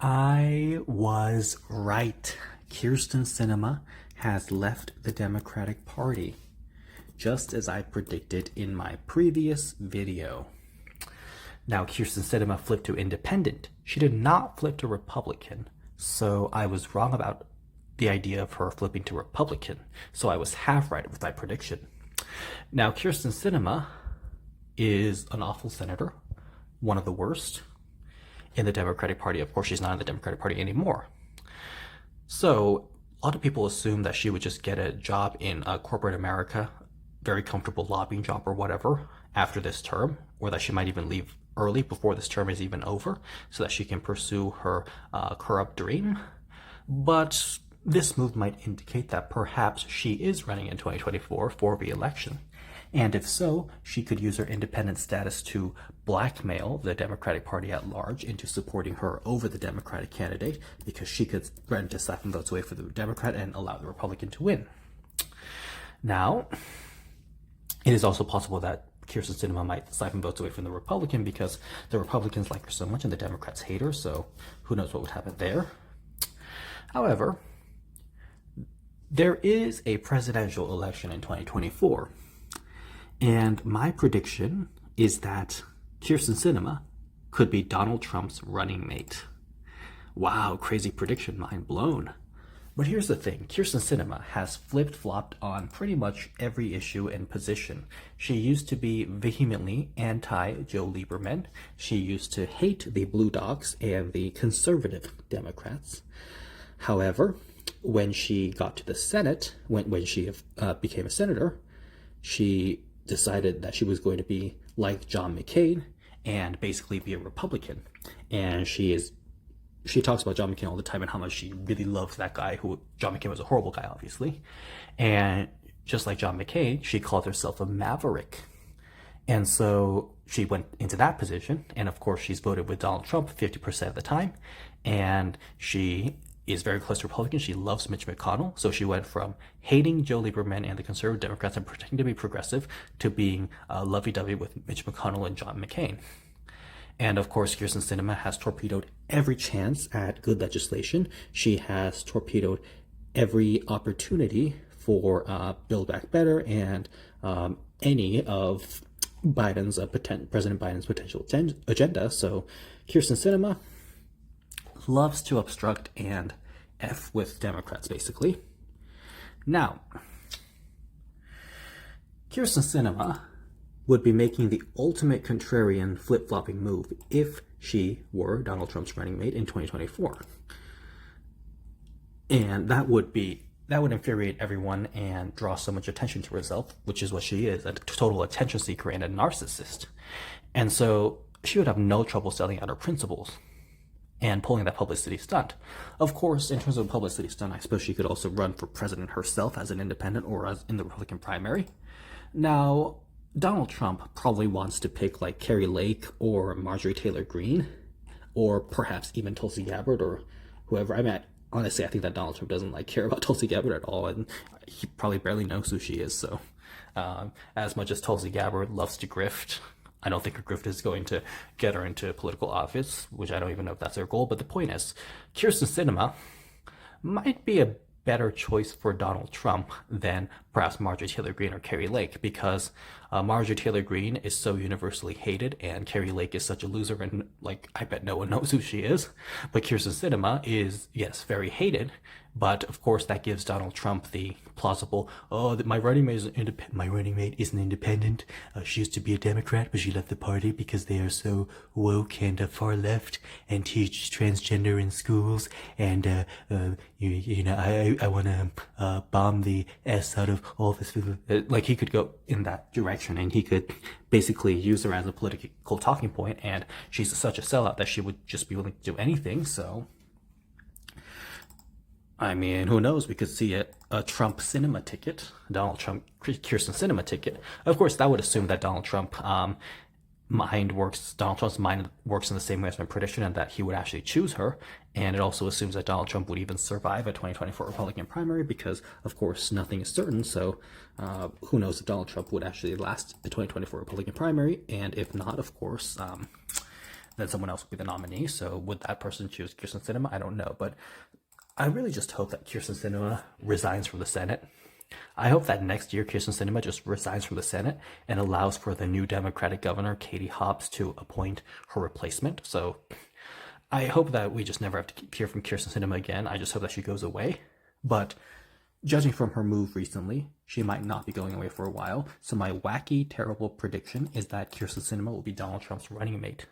I was right. Kirsten Sinema has left the Democratic Party, just as I predicted in my previous video. Now, Kirsten Sinema flipped to independent. She did not flip to Republican, so I was wrong about the idea of her flipping to Republican, so I was half right with my prediction. Now, Kirsten Sinema is an awful senator, one of the worst in the Democratic Party. Of course, she's not in the Democratic Party anymore. So a lot of people assume that she would just get a job in corporate America, very comfortable lobbying job or whatever, after this term, or that she might even leave early before this term is even over so that she can pursue her corrupt dream. But this move might indicate that perhaps she is running in 2024 for re-election. And if so, she could use her independent status to blackmail the Democratic Party at large into supporting her over the Democratic candidate, because she could threaten to siphon votes away for the Democrat and allow the Republican to win. Now, it is also possible that Kirsten Sinema might siphon votes away from the Republican because the Republicans like her so much and the Democrats hate her, so who knows what would happen there. However, there is a presidential election in 2024. And my prediction is that Kirsten Sinema could be Donald Trump's running mate. Wow, crazy prediction, mind blown. But here's the thing, Kirsten Sinema has flip-flopped on pretty much every issue and position. She used to be vehemently anti-Joe Lieberman. She used to hate the Blue Dogs and the conservative Democrats. However, when she got to the Senate, when she became a senator, she decided that she was going to be like John McCain and basically be a Republican. And she talks about John McCain all the time and how much she really loves that guy, who John McCain was a horrible guy, obviously. And just like John McCain, she called herself a maverick. And so she went into that position. And of course, she's voted with Donald Trump 50% of the time. And she is very close to Republicans. She loves Mitch McConnell. So she went from hating Joe Lieberman and the conservative Democrats and pretending to be progressive to being lovey-dovey with Mitch McConnell and John McCain. And of course, Kirsten Sinema has torpedoed every chance at good legislation. She has torpedoed every opportunity for Build Back Better and any of President Biden's potential agenda. So Kirsten Sinema loves to obstruct and F with Democrats, basically. Now, Kirsten Sinema would be making the ultimate contrarian flip-flopping move if she were Donald Trump's running mate in 2024. And that would infuriate everyone and draw so much attention to herself, which is what she is, a total attention seeker and a narcissist. And so she would have no trouble selling out her principles and pulling that publicity stunt. Of course, in terms of publicity stunt, I suppose she could also run for president herself as an independent or as in the Republican primary. Now, Donald Trump probably wants to pick like Carrie Lake or Marjorie Taylor Greene, or perhaps even Tulsi Gabbard or whoever. I mean, honestly, I think that Donald Trump doesn't care about Tulsi Gabbard at all, and he probably barely knows who she is. So, as much as Tulsi Gabbard loves to grift, I don't think her grift is going to get her into political office, which I don't even know if that's her goal. But the point is, Kirsten Sinema might be a better choice for Donald Trump than perhaps Marjorie Taylor Greene or Carrie Lake, because Marjorie Taylor Greene is so universally hated and Carrie Lake is such a loser, and I bet no one knows who she is. But Kirsten Sinema is, yes, very hated, but of course that gives Donald Trump the plausible, my running mate isn't independent. She used to be a Democrat, but she left the party because they are so woke and far left and teach transgender in schools, and I want to bomb the S out of all this. He could go in that direction, and he could basically use her as a political talking point, and she's such a sellout that she would just be willing to do anything. So, I mean, who knows? We could see a Trump Sinema ticket, Donald Trump Kirsten Sinema ticket. Of course, that would assume that Donald Trump's mind works in the same way as my prediction, and that he would actually choose her. And it also assumes that Donald Trump would even survive a 2024 Republican primary, because of course nothing is certain. So who knows if Donald Trump would actually last the 2024 Republican primary, and if not, of course, then someone else will be the nominee. So would that person choose Kirsten Sinema? I don't know, but I really just hope that Kirsten Sinema resigns from the Senate. I hope that next year Kirsten Sinema just resigns from the Senate and allows for the new Democratic governor, Katie Hobbs, to appoint her replacement. So I hope that we just never have to hear from Kirsten Sinema again. I just hope that she goes away. But judging from her move recently, she might not be going away for a while. So my wacky, terrible prediction is that Kirsten Sinema will be Donald Trump's running mate.